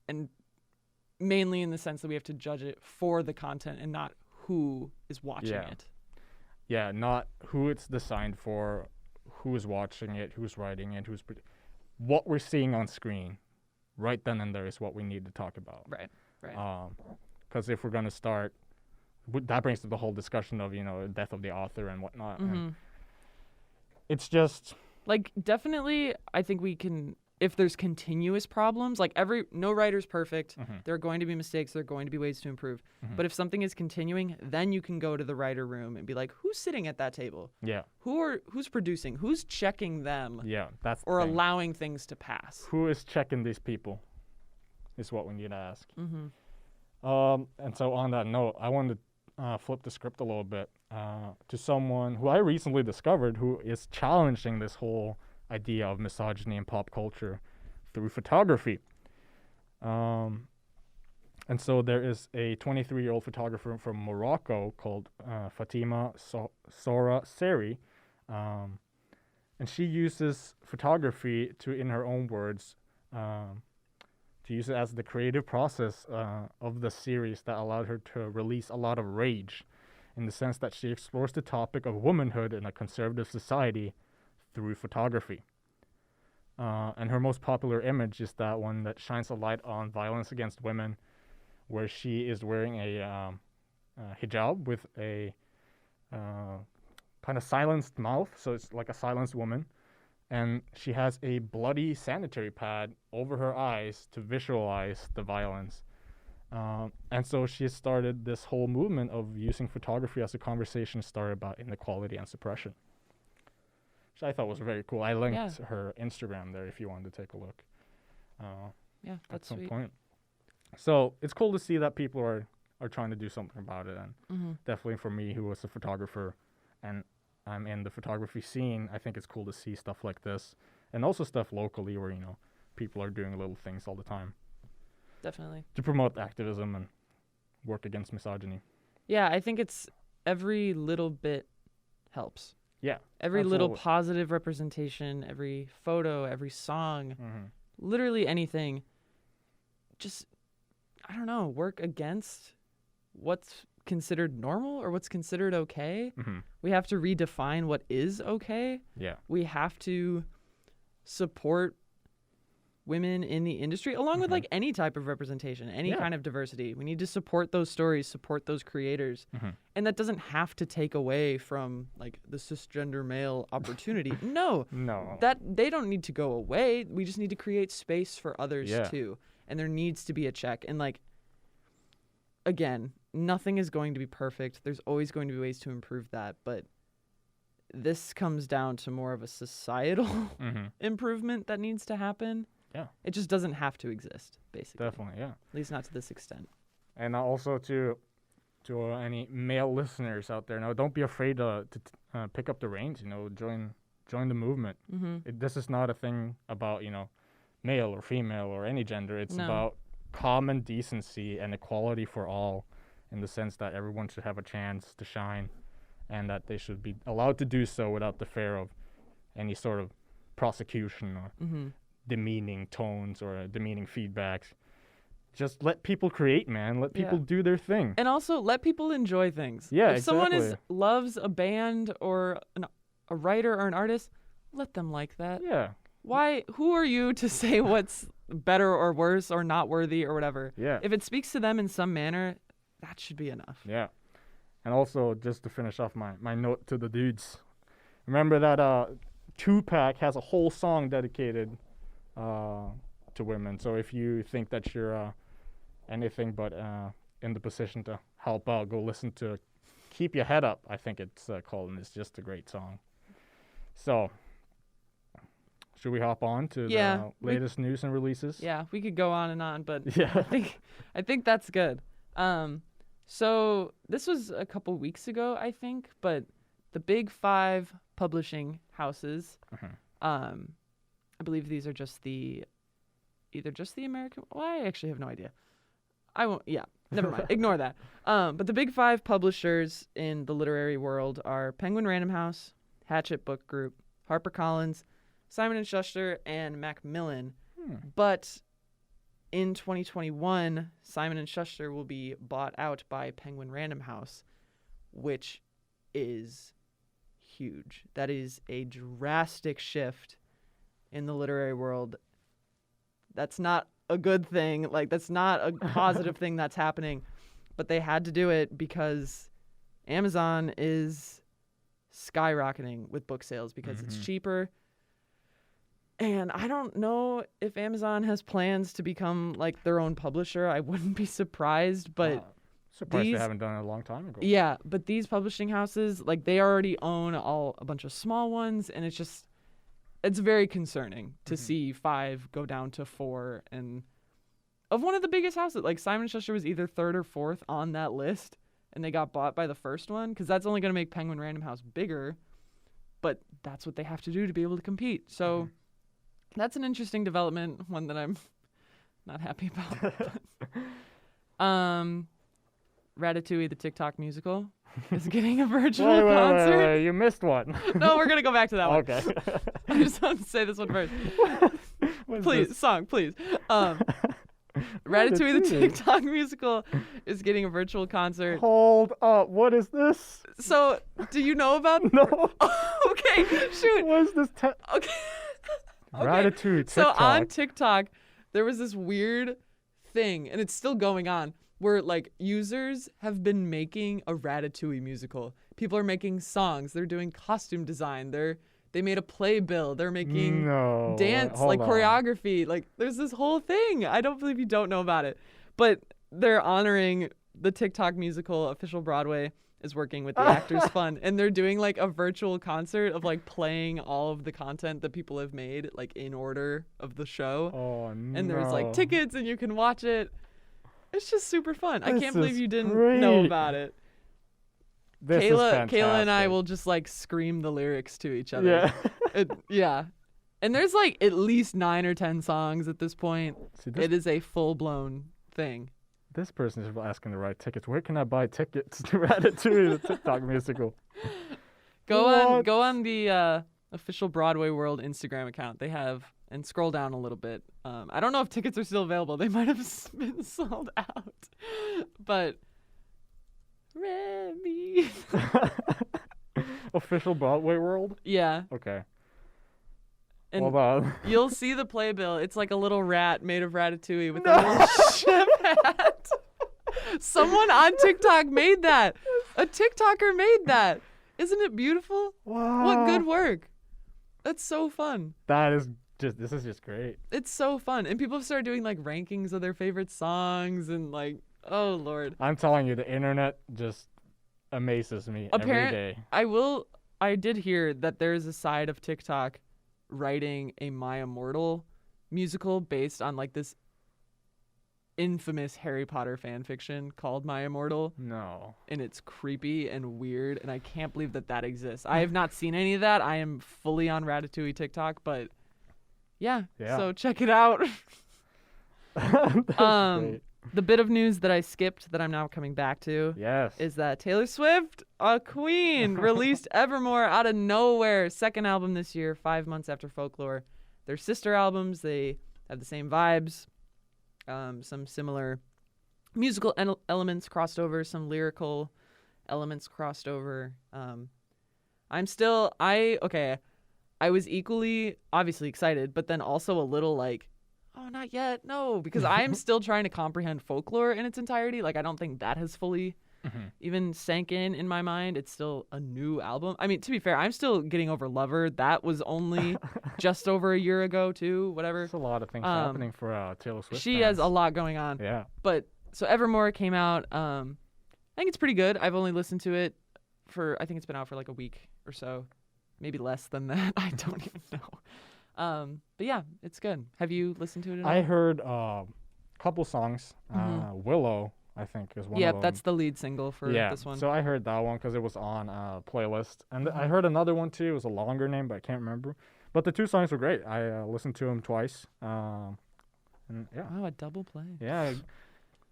and mainly in the sense that we have to judge it for the content and not who is watching it. Yeah, not who it's designed for, who is watching it, who's writing it, what we're seeing on screen right then and there is what we need to talk about. Right. Because if we're going to start, that brings to the whole discussion of, death of the author and whatnot. And it's just... Like, definitely, I think we can... If there's continuous problems, like no writer's perfect, there are going to be mistakes, there are going to be ways to improve. But if something is continuing, then you can go to the writer room and be like, who's sitting at that table? Yeah. Who's producing? Who's checking them? Yeah, that's or allowing things to pass. Who is checking these people is what we need to ask. And so on that note, I wanted to flip the script a little bit to someone who I recently discovered who is challenging this whole idea of misogyny in pop culture through photography. And so there is a 23-year-old photographer from Morocco called Fatima Sora Seri. And she uses photography to, in her own words, to use it as the creative process of the series that allowed her to release a lot of rage, in the sense that she explores the topic of womanhood in a conservative society through photography. And her most popular image is that one that shines a light on violence against women, where she is wearing a hijab with a kind of silenced mouth, so it's like a silenced woman, and she has a bloody sanitary pad over her eyes to visualize the violence. And so she started this whole movement of using photography as a conversation started about inequality and suppression, which I thought was very cool. I linked her Instagram there if you wanted to take a look. That's at some sweet. point. So it's cool to see that people are trying to do something about it. And definitely for me, who was a photographer and I'm in the photography scene, I think it's cool to see stuff like this. And also stuff locally where, people are doing little things all the time. Definitely. To promote activism and work against misogyny. Yeah, I think it's every little bit helps. Yeah. Every absolutely. little positive representation, every photo, every song, literally anything. Just, I don't know, work against what's considered normal or what's considered okay. We have to redefine what is okay. Yeah. We have to support women in the industry, along with like any type of representation, any kind of diversity. We need to support those stories, support those creators. And that doesn't have to take away from like the cisgender male opportunity. No. That they don't need to go away. We just need to create space for others too. And there needs to be a check. And like, again, nothing is going to be perfect. There's always going to be ways to improve that. But this comes down to more of a societal improvement that needs to happen. Yeah. It just doesn't have to exist, basically. Definitely, yeah. At least not to this extent. And also to any male listeners out there, don't be afraid to pick up the reins, join the movement. This is not a thing about, male or female or any gender. It's about common decency and equality for all, in the sense that everyone should have a chance to shine and that they should be allowed to do so without the fear of any sort of prosecution or demeaning tones or demeaning feedbacks. Just let people create, man. Let people do their thing. And also let people enjoy things. Yeah, if someone loves a band or a writer or an artist, let them like that. Yeah. Why? Who are you to say what's better or worse or not worthy or whatever? Yeah. If it speaks to them in some manner, that should be enough. Yeah. And also, just to finish off my note to the dudes, remember that Tupac has a whole song dedicated to women. So if you think that you're anything but in the position to help out, go listen to Keep Your Head Up, I think it's called, and it's just a great song. So, should we hop on to the latest news and releases? Yeah, we could go on and on, but Yeah. I think that's good. So this was a couple weeks ago, I think, but the big 5 publishing houses, I believe these are just either the American. Well, I actually have no idea. I won't. Yeah, never mind. Ignore that. But the big 5 publishers in the literary world are Penguin Random House, Hachette Book Group, HarperCollins, Simon & Schuster, and Macmillan. But in 2021, Simon & Schuster will be bought out by Penguin Random House, which is huge. That is a drastic shift in the literary world. That's not a good thing. Like, that's not a positive thing that's happening. But they had to do it because Amazon is skyrocketing with book sales because it's cheaper. And I don't know if Amazon has plans to become like their own publisher. I wouldn't be surprised, but surprised they haven't done it a long time ago. Yeah, but these publishing houses, like, they already own a bunch of small ones, and it's very concerning to see 5 go down to 4, and of one of the biggest houses. Like, Simon & Schuster was either 3rd or 4th on that list, and they got bought by the first one, because that's only going to make Penguin Random House bigger, but that's what they have to do to be able to compete. So that's an interesting development, one that I'm not happy about. Ratatouille, the TikTok musical, is getting a virtual concert. Wait, you missed one. No, we're going to go back to that one. Okay. I just want to say this one first. Please. Ratatouille, the TikTok musical, is getting a virtual concert. Hold up. What is this? So, do you know about... No. Okay, shoot. What is this? Okay. Ratatouille, TikTok. So, on TikTok, there was this weird thing, and it's still going on, where, like, users have been making a Ratatouille musical. People are making songs. They're doing costume design. They made a playbill. They're making dance, like, choreography. Like, there's this whole thing. I don't believe you don't know about it. But they're honoring the TikTok musical. Official Broadway is working with the Actors Fund. And they're doing, like, a virtual concert of, like, playing all of the content that people have made, like, in order of the show. Oh, no. And there's, like, tickets, and you can watch it. It's just super fun. I can't believe you didn't great. know about it. This is fantastic. Kayla and I will just, like, scream the lyrics to each other. Yeah. And there's, like, at least 9 or 10 songs at this point. It is a full-blown thing. This person is asking the right tickets. Where can I buy tickets to Ratatouille, the TikTok musical? Go on the official Broadway World Instagram account. They have... And scroll down a little bit. I don't know if tickets are still available. They might have been sold out. But Remy. Official Broadway World? Yeah. Okay. And hold on. You'll see the playbill. It's like a little rat made of Ratatouille with a little chef hat. Someone on TikTok made that. A TikToker made that. Isn't it beautiful? Wow. What good work. That's so fun. This is just great. It's so fun. And people have started doing, like, rankings of their favorite songs and, like, oh, Lord. I'm telling you, the internet just amazes me every day. I did hear that there's a side of TikTok writing a My Immortal musical based on, like, this infamous Harry Potter fan fiction called My Immortal. No. And it's creepy and weird, and I can't believe that exists. I have not seen any of that. I am fully on Ratatouille TikTok, but... Yeah, so check it out. The bit of news that I skipped that I'm now coming back to is that Taylor Swift, a queen, released Evermore out of nowhere. 2nd album this year, 5 months after Folklore. They're sister albums. They have the same vibes, some similar musical elements crossed over, some lyrical elements crossed over. I was equally, obviously, excited, but then also a little like, oh, not yet, no, because I'm still trying to comprehend Folklore in its entirety. Like, I don't think that has fully even sank in my mind. It's still a new album. I mean, to be fair, I'm still getting over Lover. That was only just over a year ago, too, whatever. There's a lot of things happening for Taylor Swift. She has a lot going on. Yeah. But, so Evermore came out. I think it's pretty good. I've only listened to it I think it's been out for like a week or so, maybe less than that. I don't even know. But yeah, it's good. Have you listened to it at all? I heard a couple songs. Willow, I think, is one of them. Yep, that's the lead single for this one. So I heard that one because it was on a playlist. And I heard another one too. It was a longer name, but I can't remember. But the two songs were great. I listened to them twice. And yeah. Oh, a double play. Yeah,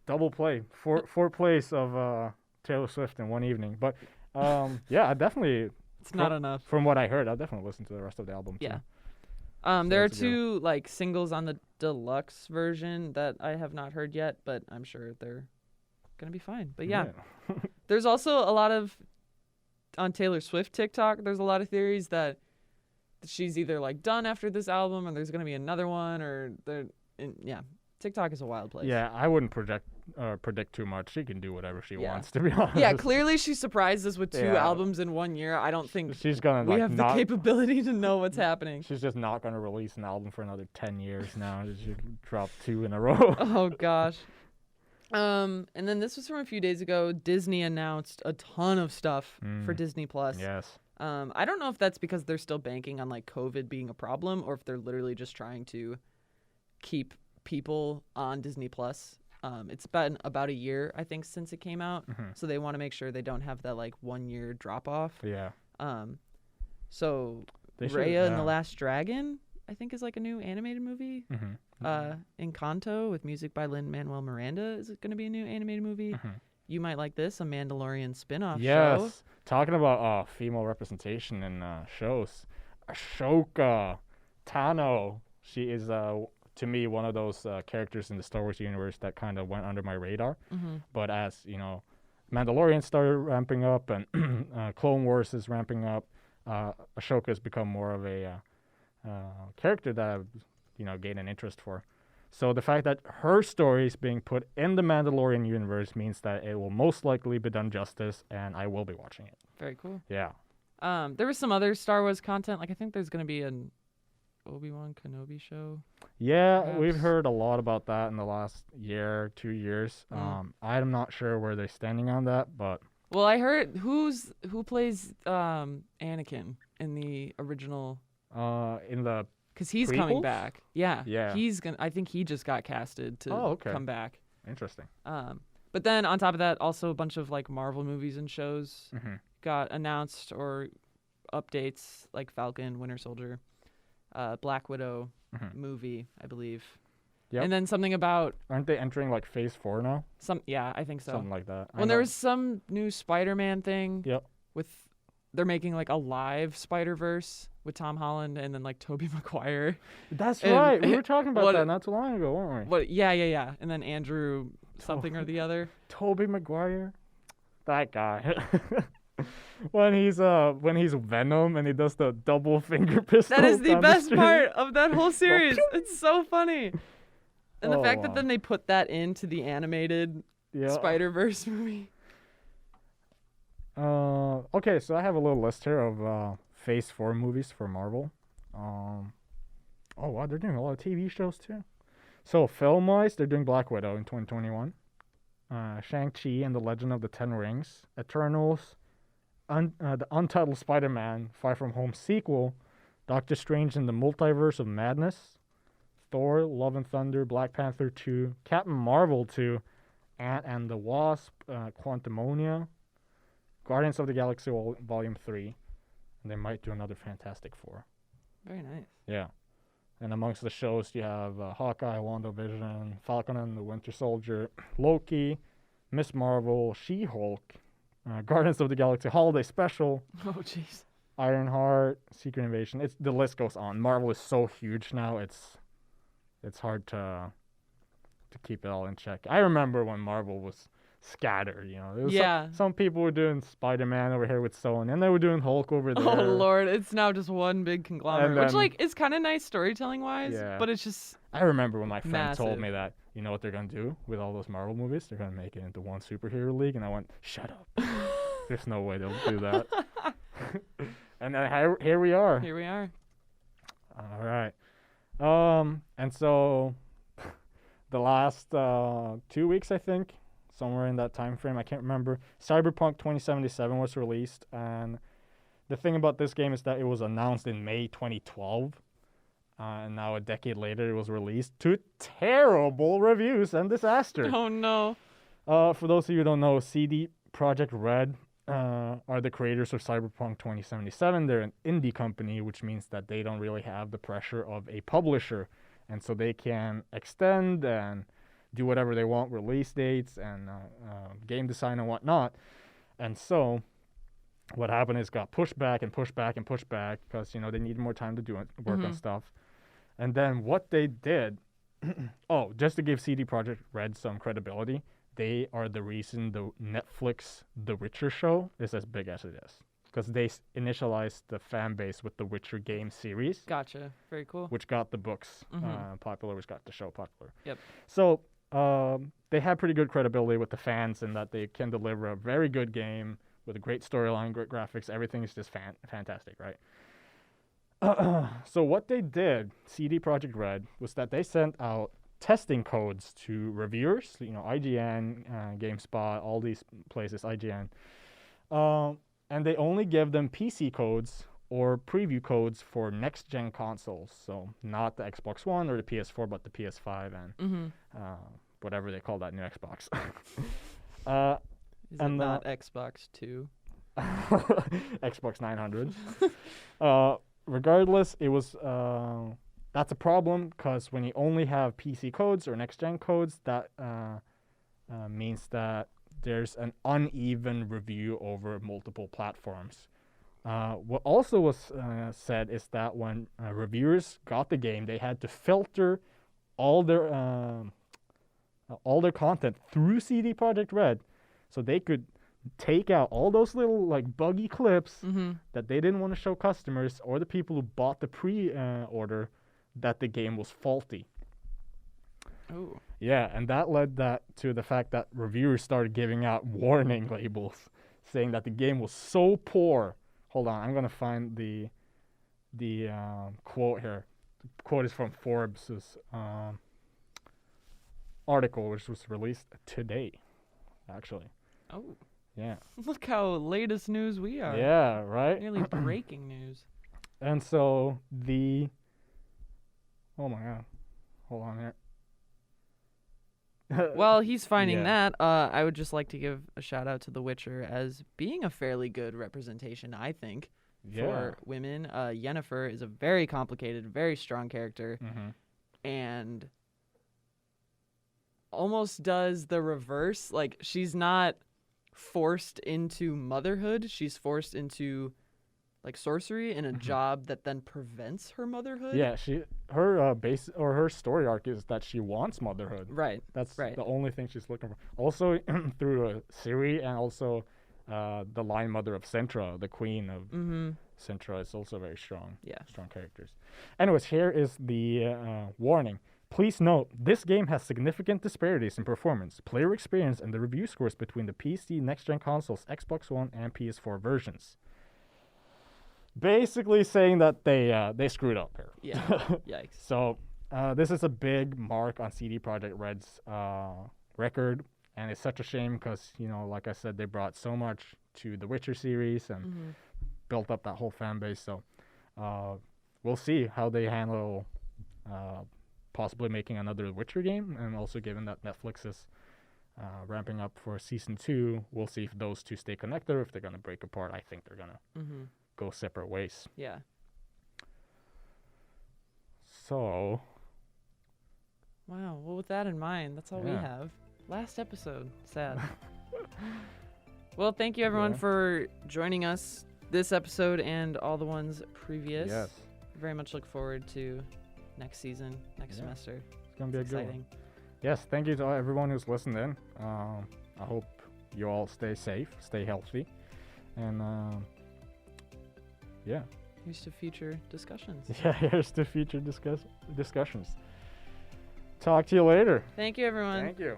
double play. Four plays of Taylor Swift in one evening. But yeah, I definitely... It's not enough. From what I heard, I'll definitely listen to the rest of the album too. Yeah. There are two like singles on the deluxe version that I have not heard yet, but I'm sure they're gonna be fine. But yeah. There's also a lot of on Taylor Swift TikTok. There's a lot of theories that she's either like done after this album, or there's gonna be another one, or TikTok is a wild place. Yeah, I wouldn't predict too much. She can do whatever she wants, to be honest. Yeah, clearly she surprised us with 2 albums in 1 year. I don't think she's gonna. We have the capability to know what's happening. She's just not gonna release an album for another 10 years now. She dropped 2 in a row. Oh gosh. And then this was from a few days ago. Disney announced a ton of stuff for Disney Plus. Yes. I don't know if that's because they're still banking on like COVID being a problem, or if they're literally just trying to keep people on Disney Plus. It's been about a year, I think, since it came out, so they want to make sure they don't have that like 1 year drop off. Yeah. So Raya and the Last Dragon, I think, is like a new animated movie. Encanto with music by Lin-Manuel Miranda is going to be a new animated movie. You might like this, a Mandalorian spin-off show. Yes. Talking about female representation in shows. Ahsoka Tano. She is to me one of those characters in the Star Wars universe that kind of went under my radar. But as you know, Mandalorian started ramping up and Clone Wars is ramping up, Ahsoka has become more of a character that I've gained an interest for. So the fact that her story is being put in the Mandalorian universe means that it will most likely be done justice, and I will be watching it. Very cool. Yeah. There was some other Star Wars content. Like I think there's going to be an Obi-Wan Kenobi show. Yeah, perhaps. We've heard a lot about that in the last year, 2 years. I'm not sure where they're standing on that, but... Well, I heard who plays Anakin in the original... in the Because he's prequels? Coming back. Yeah. Yeah. I think he just got casted to come back. Interesting. But then on top of that, also a bunch of like Marvel movies and shows got announced or updates, like Falcon, Winter Soldier, Black Widow movie, I believe. Yep. And then something about... Aren't they entering like phase 4 now? Yeah, I think so. Something like that. When there was some new Spider-Man thing. Yep. They're making like a live Spider-Verse with Tom Holland and then like Tobey Maguire. That's right. We were talking about that not too long ago, weren't we? Yeah. And then Andrew something or the other. Tobey Maguire? That guy. when he's Venom and he does the double finger pistol. That is the best part of that whole series. It's so funny. And the fact that then they put that into the animated Spider-Verse movie. Okay, so I have a little list here of Phase 4 movies for Marvel. Oh, wow, they're doing a lot of TV shows, too. So, film-wise, they're doing Black Widow in 2021. Shang-Chi and the Legend of the Ten Rings. Eternals. The Untitled Spider-Man Far From Home sequel. Doctor Strange in the Multiverse of Madness. Thor, Love and Thunder, Black Panther 2. Captain Marvel 2. Ant and the Wasp, Quantumania. Guardians of the Galaxy Volume 3. And they might do another Fantastic Four. Very nice. Yeah. And amongst the shows, you have Hawkeye, WandaVision, Falcon and the Winter Soldier, Loki, Miss Marvel, She-Hulk, Guardians of the Galaxy Holiday Special. Oh, jeez. Ironheart, Secret Invasion. The list goes on. Marvel is so huge now. It's hard to keep it all in check. I remember when Marvel was scattered, There was some people were doing Spider-Man over here with Sony, and they were doing Hulk over there. Oh Lord, it's now just one big conglomerate, which is kind of nice storytelling wise, but it's just. I remember when my friend massive. told me that, what they're gonna do with all those Marvel movies? They're gonna make it into one superhero league, and I went, shut up. There's no way they'll do that. And here we are. Here we are. All right. And so the last 2 weeks, I think, somewhere in that time frame. I can't remember. Cyberpunk 2077 was released, and the thing about this game is that it was announced in May 2012, and now a decade later it was released to terrible reviews and disaster. Oh no. For those of you who don't know, CD Projekt Red are the creators of Cyberpunk 2077. They're an indie company, which means that they don't really have the pressure of a publisher, and so they can extend and do whatever they want, release dates and game design and whatnot. And so what happened is got pushed back and pushed back and pushed back because, they needed more time to do work on stuff. And then what they did, just to give CD Projekt Red some credibility, they are the reason the Netflix The Witcher show is as big as it is. Because they initialized the fan base with the Witcher game series. Gotcha. Very cool. Which got the books popular, which got the show popular. Yep. So they have pretty good credibility with the fans in that they can deliver a very good game with a great storyline, great graphics. Everything is just fantastic, right? So what they did, CD Projekt Red, was that they sent out testing codes to reviewers, IGN, GameSpot, all these places, IGN. And they only give them PC codes or preview codes for next-gen consoles. So not the Xbox One or the PS4, but the PS5 and whatever they call that new Xbox. Is it not Xbox 2? Xbox 900. Regardless, it was that's a problem because when you only have PC codes or next-gen codes, that means that there's an uneven review over multiple platforms. What also was said is that when reviewers got the game, they had to filter all their content through CD Projekt Red, so they could take out all those little buggy clips that they didn't want to show customers or the people who bought the pre-order that the game was faulty. Oh. Yeah, and that led to the fact that reviewers started giving out warning labels saying that the game was so poor. Hold on, I'm gonna find the quote here. The quote is from Forbes' article, which was released today, actually. Oh. Yeah. Look how latest news we are. Yeah, right? Nearly breaking news. And so oh my god. Hold on here. While he's finding that, I would just like to give a shout out to The Witcher as being a fairly good representation, I think, for women. Yennefer is a very complicated, very strong character, and almost does the reverse. She's not forced into motherhood. She's forced into sorcery in a job that then prevents her motherhood. Yeah, her story arc is that she wants motherhood. Right. That's right. the only thing she's looking for. Also through Ciri and also the line mother of Sintra, the queen of Sintra, is also very strong. Yeah. Strong characters. Anyways, here is the warning. Please note, this game has significant disparities in performance, player experience, and the review scores between the PC, next-gen consoles, Xbox One, and PS4 versions. Basically saying that they screwed up here. Yeah. Yikes. So this is a big mark on CD Projekt Red's record, and it's such a shame because, like I said, they brought so much to the Witcher series and built up that whole fan base. So we'll see how they handle possibly making another Witcher game, and also given that Netflix is ramping up for season 2, we'll see if those two stay connected or if they're going to break apart. I think they're going to go separate ways. Yeah. So. Wow. Well, with that in mind, that's all we have. Last episode. Sad. Well, thank you everyone for joining us this episode and all the ones previous. Yes. Very much look forward to next season, next semester. It's going to be a good one. Yes, thank you to everyone who's listened in. I hope you all stay safe, stay healthy, and here's to future discussions. Yeah, here's to future discussions. Talk to you later. Thank you, everyone. Thank you.